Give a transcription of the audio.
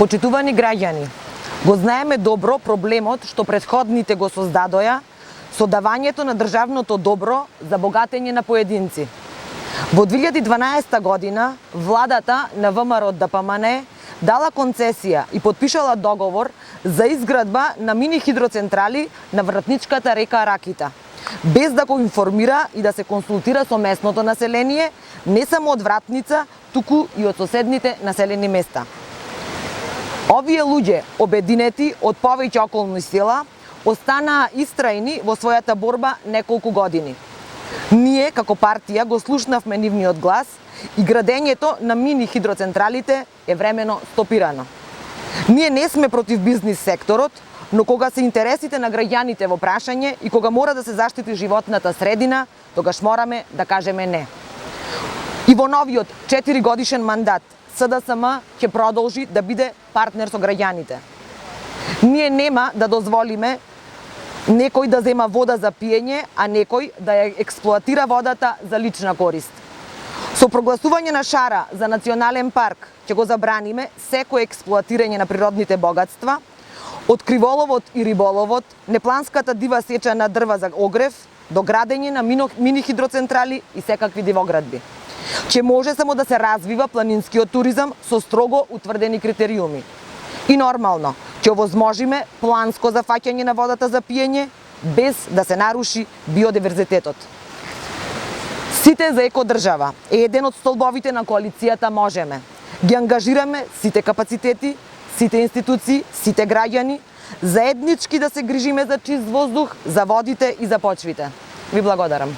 Почитувани граѓани, го знаеме добро проблемот што претходните го создадоја со давањето на државното добро за богатење на поединци. Во 2012 година владата на ВМРО ДПМН дала концесија и подпишала договор за изградба на мини хидроцентрали на вратничката река Ракита, без да го информира и да се консултира со местното население, не само од Вратница, туку и од соседните населени места. Овие луѓе, обединети од повеќе околни села, останаа истрајни во својата борба неколку години. Ние, како партија, го слушнавме нивниот глас и градењето на мини хидроцентралите е времено стопирано. Ние не сме против бизнис секторот, но кога се интересите на граѓаните во прашање и кога мора да се заштити животната средина, тогаш мораме да кажеме не. И во новиот 4-годишен мандат СДСМ ќе продолжи да биде партнер со граѓаните. Ние нема да дозволиме некој да зема вода за пиење, а некој да ја експлоатира водата за лична корист. Со прогласување на шара за национален парк ќе го забраниме секој експлоатирање на природните богатства, од криволовот и риболовот, непланската дива сеча на дрва за огрев, до градење на мини хидроцентрали и секакви дивоградби. Ќе може само да се развива планинскиот туризам со строго утврдени критериуми. И нормално, ќе овозможиме планско зафаќање на водата за пиење, без да се наруши биодиверзитетот. Сите за екодржава е еден од столбовите на коалицијата Можеме. Ги ангажираме сите капацитети, сите институции, сите граѓани, заеднички да се грижиме за чист воздух, за водите и за почвите. Ви благодарам.